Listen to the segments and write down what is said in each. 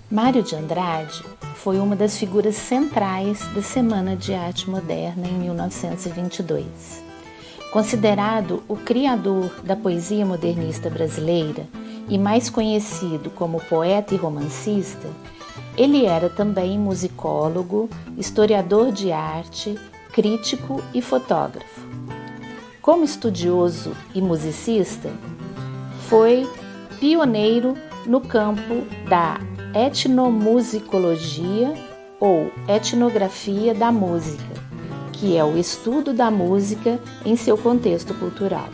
Mário de Andrade foi uma das figuras centrais da Semana de Arte Moderna em 1922. Considerado o criador da poesia modernista brasileira e mais conhecido como poeta e romancista, ele era também musicólogo, historiador de arte, crítico e fotógrafo. Como estudioso e musicista, foi pioneiro no campo da etnomusicologia ou etnografia da música, que é o estudo da música em seu contexto cultural.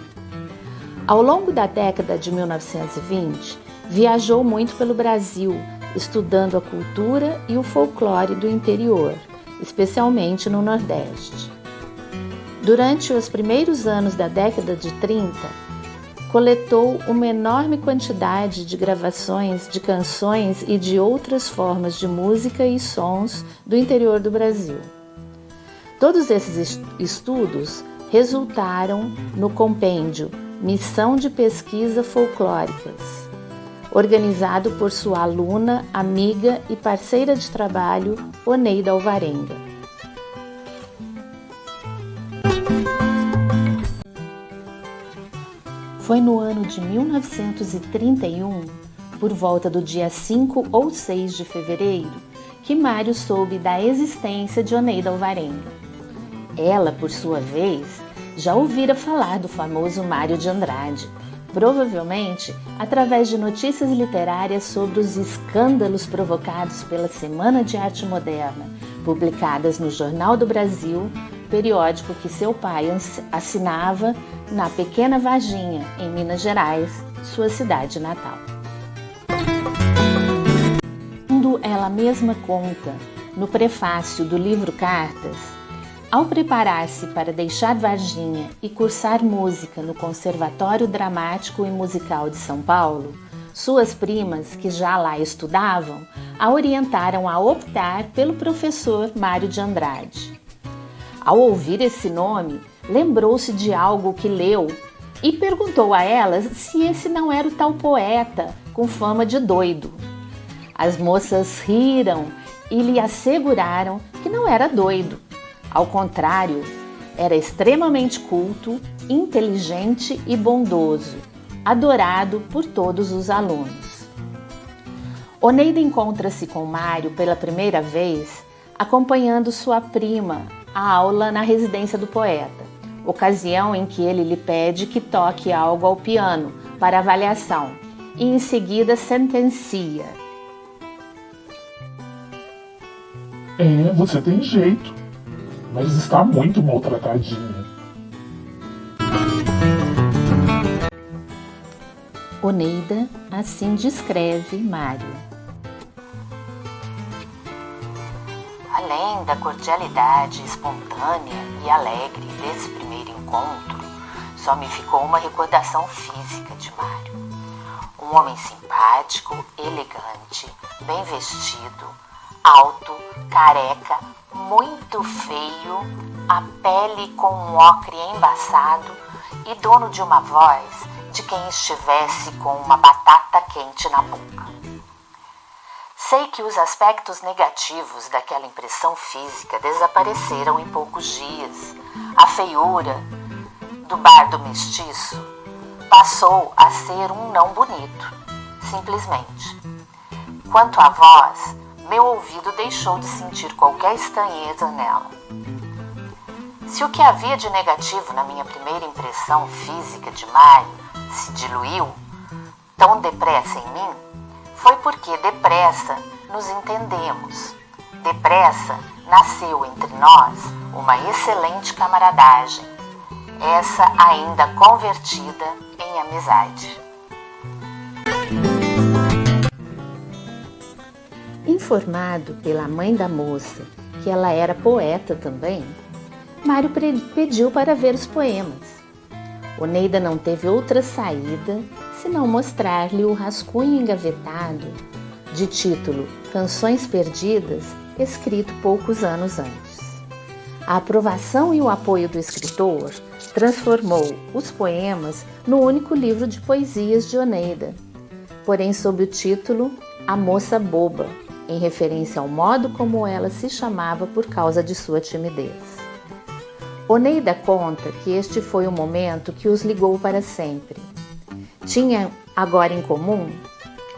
Ao longo da década de 1920, viajou muito pelo Brasil, estudando a cultura e o folclore do interior, especialmente no Nordeste. Durante os primeiros anos da década de 30, coletou uma enorme quantidade de gravações de canções e de outras formas de música e sons do interior do Brasil. Todos esses estudos resultaram no compêndio Missão de Pesquisa Folclóricas, organizado por sua aluna, amiga e parceira de trabalho, Oneida Alvarenga. Foi no ano de 1931, por volta do dia 5 ou 6 de fevereiro, que Mário soube da existência de Oneida Alvarenga. Ela, por sua vez, já ouvira falar do famoso Mário de Andrade, provavelmente através de notícias literárias sobre os escândalos provocados pela Semana de Arte Moderna, publicadas no Jornal do Brasil, periódico que seu pai assinava na Pequena Varginha, em Minas Gerais, sua cidade natal. Quando ela mesma conta, no prefácio do livro Cartas, ao preparar-se para deixar Varginha e cursar música no Conservatório Dramático e Musical de São Paulo, suas primas, que já lá estudavam, a orientaram a optar pelo professor Mário de Andrade. Ao ouvir esse nome, lembrou-se de algo que leu e perguntou a elas se esse não era o tal poeta com fama de doido. As moças riram e lhe asseguraram que não era doido. Ao contrário, era extremamente culto, inteligente e bondoso, adorado por todos os alunos. Oneida encontra-se com Mário pela primeira vez, acompanhando sua prima à aula na residência do poeta, ocasião em que ele lhe pede que toque algo ao piano para avaliação e em seguida sentencia: Você tem jeito, mas está muito maltratadinha. Oneida assim descreve Mário. Além da cordialidade espontânea e alegre desse primeiro encontro, só me ficou uma recordação física de Mário. Um homem simpático, elegante, bem vestido, alto, careca, muito feio, a pele com um ocre embaçado e dono de uma voz de quem estivesse com uma batata quente na boca. Sei que os aspectos negativos daquela impressão física desapareceram em poucos dias. A feiura do bardo mestiço passou a ser um não bonito, simplesmente. Quanto à voz, meu ouvido deixou de sentir qualquer estranheza nela. Se o que havia de negativo na minha primeira impressão física de Mário se diluiu tão depressa em mim, foi porque depressa nos entendemos. Depressa nasceu entre nós uma excelente camaradagem, essa ainda convertida em amizade. Informado pela mãe da moça que ela era poeta também, Mário pediu para ver os poemas. Oneida não teve outra saída senão mostrar-lhe o rascunho engavetado de título Canções Perdidas, escrito poucos anos antes. A aprovação e o apoio do escritor transformou os poemas no único livro de poesias de Oneida, porém sob o título A Moça Boba, em referência ao modo como ela se chamava por causa de sua timidez. Oneida conta que este foi o momento que os ligou para sempre. Tinham agora em comum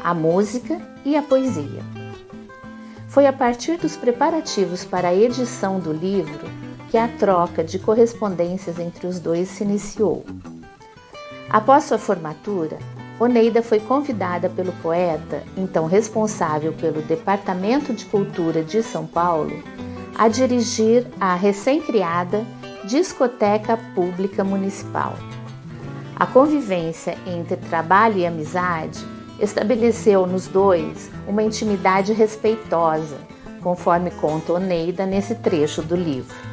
a música e a poesia. Foi a partir dos preparativos para a edição do livro que a troca de correspondências entre os dois se iniciou. Após sua formatura, Oneida foi convidada pelo poeta, então responsável pelo Departamento de Cultura de São Paulo, a dirigir a recém-criada Discoteca Pública Municipal. A convivência entre trabalho e amizade estabeleceu nos dois uma intimidade respeitosa, conforme conta Oneida nesse trecho do livro.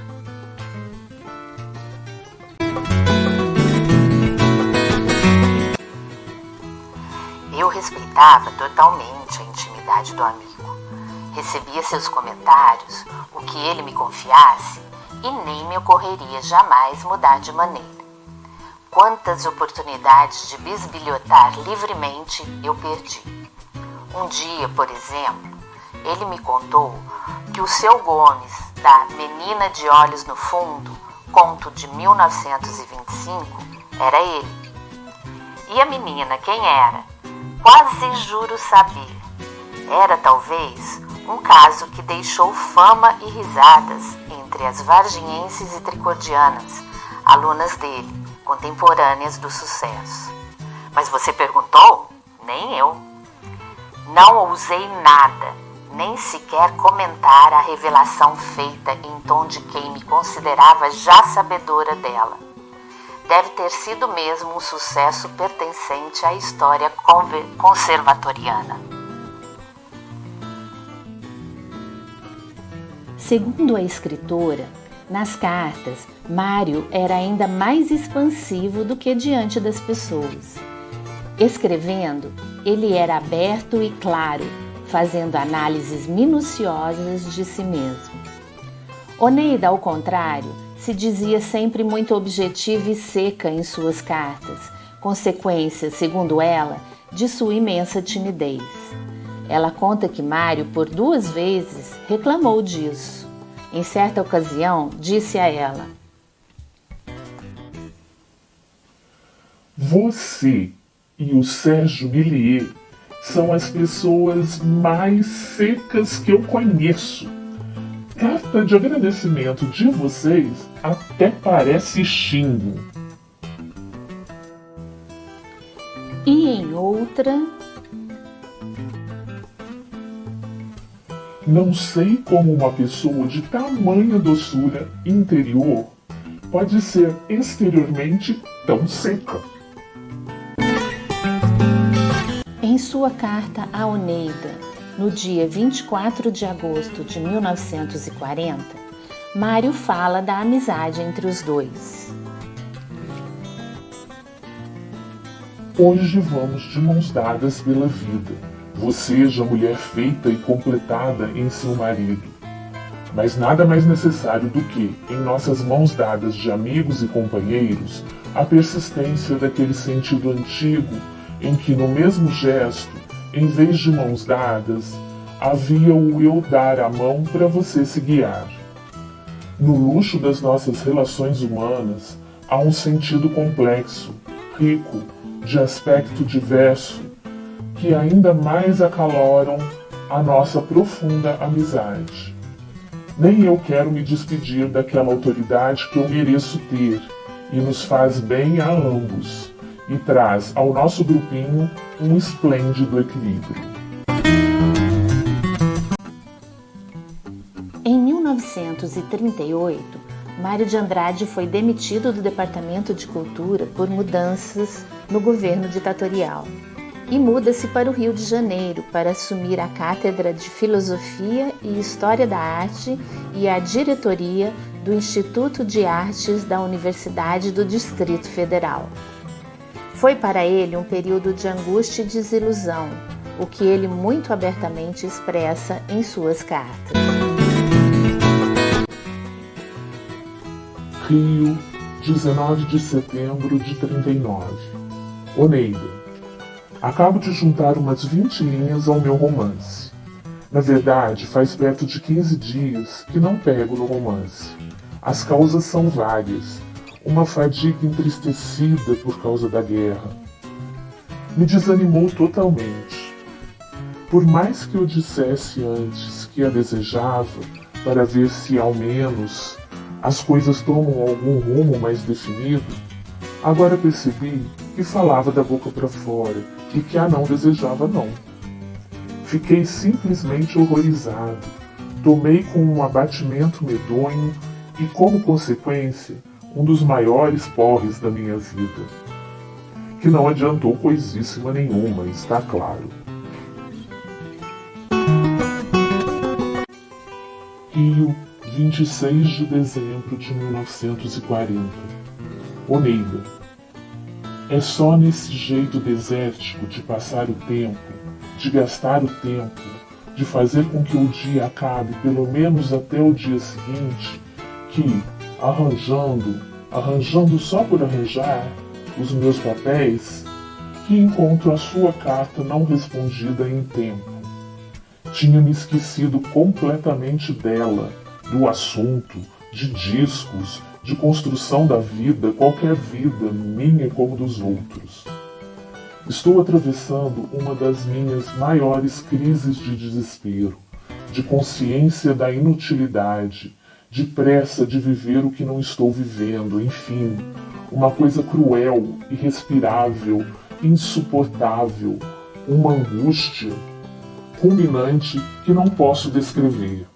Eu respeitava totalmente a intimidade do amigo. Recebia seus comentários, o que ele me confiasse, e nem me ocorreria jamais mudar de maneira. Quantas oportunidades de bisbilhotar livremente eu perdi. Um dia, por exemplo, ele me contou que o seu Gomes, da Menina de Olhos no Fundo, conto de 1925, era ele. E a menina, quem era? Quase juro saber. Era talvez um caso que deixou fama e risadas entre as varginhenses e tricordianas, alunas dele, contemporâneas do sucesso. Mas você perguntou? Nem eu. Não ousei nada, nem sequer comentar a revelação feita em tom de quem me considerava já sabedora dela. Deve ter sido mesmo um sucesso pertencente à história conservatoriana. Segundo a escritora, nas cartas, Mário era ainda mais expansivo do que diante das pessoas. Escrevendo, ele era aberto e claro, fazendo análises minuciosas de si mesmo. Oneida, ao contrário, se dizia sempre muito objetiva e seca em suas cartas, consequência, segundo ela, de sua imensa timidez. Ela conta que Mário, por 2 vezes, reclamou disso. Em certa ocasião, disse a ela: Você e o Sérgio Millier são as pessoas mais secas que eu conheço. Carta de agradecimento de vocês até parece xingo. E em outra, não sei como uma pessoa de tamanha doçura interior pode ser exteriormente tão seca. em sua carta a Oneida, no dia 24 de agosto de 1940, Mário fala da amizade entre os dois. Hoje vamos de mãos dadas pela vida, você já mulher feita e completada em seu marido. Mas nada mais necessário do que, em nossas mãos dadas de amigos e companheiros, a persistência daquele sentido antigo em que, no mesmo gesto, em vez de mãos dadas, havia o eu dar a mão para você se guiar. No luxo das nossas relações humanas, há um sentido complexo, rico, de aspecto diverso, que ainda mais acaloram a nossa profunda amizade. Nem eu quero me despedir daquela autoridade que eu mereço ter e nos faz bem a ambos e traz ao nosso grupinho um esplêndido equilíbrio. Em 1938, Mário de Andrade foi demitido do Departamento de Cultura por mudanças no governo ditatorial e muda-se para o Rio de Janeiro para assumir a Cátedra de Filosofia e História da Arte e a diretoria do Instituto de Artes da Universidade do Distrito Federal. Foi para ele um período de angústia e desilusão, o que ele muito abertamente expressa em suas cartas. Rio 19 de setembro de 39. Oneida. Acabo de juntar umas 20 linhas ao meu romance. Na verdade, faz perto de 15 dias que não pego no romance. As causas são várias. Uma fadiga entristecida por causa da guerra. Me desanimou totalmente. Por mais que eu dissesse antes que a desejava, para ver se ao menos as coisas tomam algum rumo mais definido, agora percebi que falava da boca para fora e que a não desejava não. Fiquei simplesmente horrorizado, tomei com um abatimento medonho e, como consequência, um dos maiores porres da minha vida. Que não adiantou coisíssima nenhuma, está claro. Rio, 26 de dezembro de 1940. Oneida. É só nesse jeito desértico de passar o tempo, de gastar o tempo, de fazer com que o dia acabe pelo menos até o dia seguinte, que, arranjando só por arranjar os meus papéis, que encontro a sua carta não respondida em tempo. Tinha me esquecido completamente dela, do assunto, de discos, de construção da vida, qualquer vida, minha como dos outros. Estou atravessando uma das minhas maiores crises de desespero, de consciência da inutilidade, de pressa de viver o que não estou vivendo, enfim, uma coisa cruel, irrespirável, insuportável, uma angústia culminante que não posso descrever.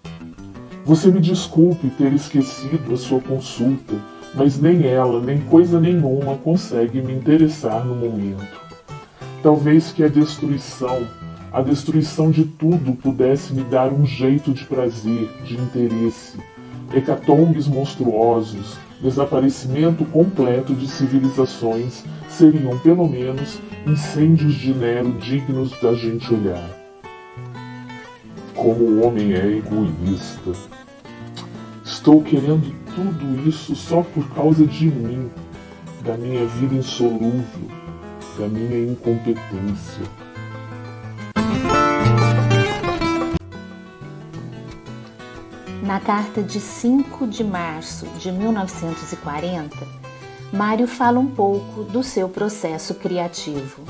Você me desculpe ter esquecido a sua consulta, mas nem ela, nem coisa nenhuma consegue me interessar no momento. Talvez que a destruição de tudo pudesse me dar um jeito de prazer, de interesse. Hecatombes monstruosos, desaparecimento completo de civilizações seriam pelo menos incêndios de Nero dignos da gente olhar. Como o homem é egoísta. Estou querendo tudo isso só por causa de mim, da minha vida insolúvel, da minha incompetência. Na carta de 5 de março de 1940, Mário fala um pouco do seu processo criativo.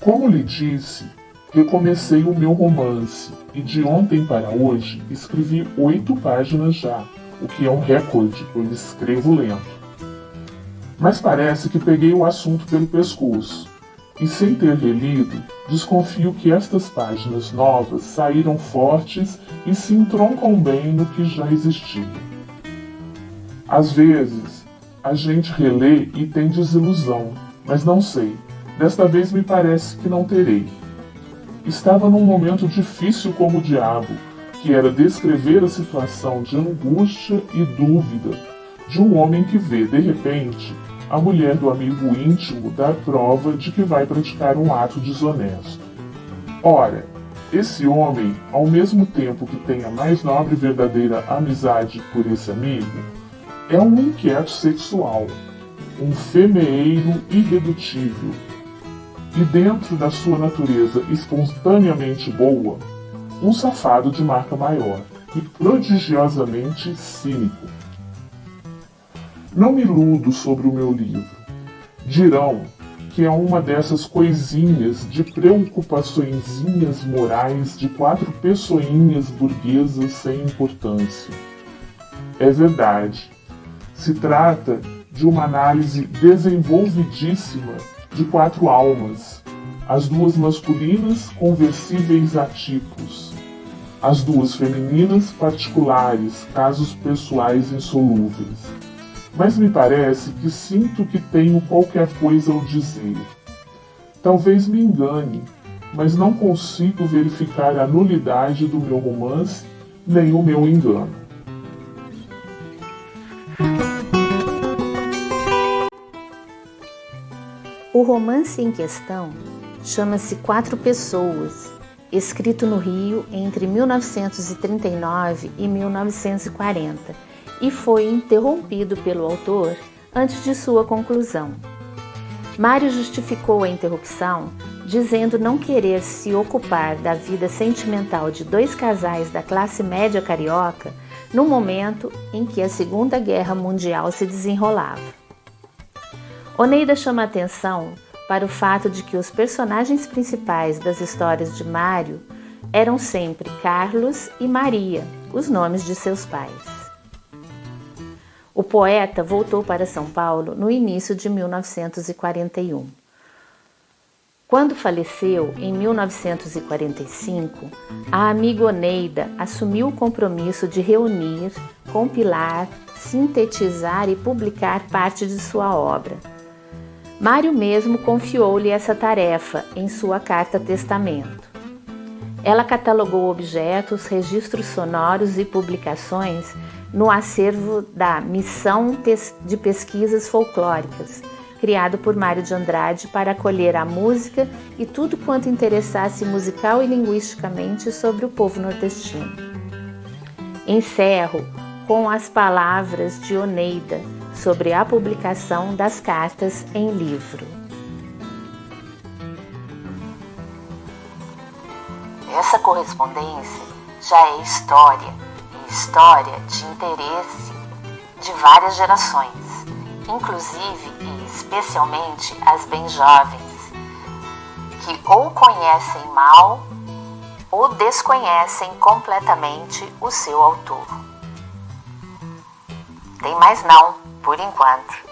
Como lhe disse, recomecei o meu romance e de ontem para hoje escrevi 8 páginas já, o que é um recorde, pois escrevo lento. Mas parece que peguei o assunto pelo pescoço, e sem ter relido, desconfio que estas páginas novas saíram fortes e se entroncam bem no que já existia. Às vezes, a gente relê e tem desilusão, mas não sei. Desta vez me parece que não terei. Estava num momento difícil como o diabo, que era descrever a situação de angústia e dúvida de um homem que vê, de repente, a mulher do amigo íntimo dar prova de que vai praticar um ato desonesto. Ora, esse homem, ao mesmo tempo que tem a mais nobre e verdadeira amizade por esse amigo, é um inquieto sexual, um femeeiro irredutível, e dentro da sua natureza espontaneamente boa, um safado de marca maior e prodigiosamente cínico. Não me iludo sobre o meu livro. Dirão que é uma dessas coisinhas de preocupaçõezinhas morais de 4 pessoinhas burguesas sem importância. É verdade. Se trata de uma análise desenvolvidíssima de 4 almas, as 2 masculinas conversíveis a tipos, as 2 femininas particulares, casos pessoais insolúveis. Mas me parece que sinto que tenho qualquer coisa ao dizer. Talvez me engane, mas não consigo verificar a nulidade do meu romance nem o meu engano. O romance em questão chama-se 4 Pessoas escrito no Rio entre 1939 e 1940, e foi interrompido pelo autor antes de sua conclusão. Mário justificou a interrupção dizendo não querer se ocupar da vida sentimental de dois casais da classe média carioca no momento em que a Segunda Guerra Mundial se desenrolava. Oneida chama atenção para o fato de que os personagens principais das histórias de Mário eram sempre Carlos e Maria, os nomes de seus pais. O poeta voltou para São Paulo no início de 1941. Quando faleceu, em 1945, a amiga Oneida assumiu o compromisso de reunir, compilar, sintetizar e publicar parte de sua obra. Mário mesmo confiou-lhe essa tarefa em sua carta-testamento. Ela catalogou objetos, registros sonoros e publicações no acervo da Missão de Pesquisas Folclóricas, criado por Mário de Andrade para acolher a música e tudo quanto interessasse musical e linguisticamente sobre o povo nordestino. Encerro com as palavras de Oneida sobre a publicação das cartas em livro. Essa correspondência já é história, e história de interesse de várias gerações, inclusive e especialmente as bem jovens, que ou conhecem mal ou desconhecem completamente o seu autor. Tem mais não, por enquanto.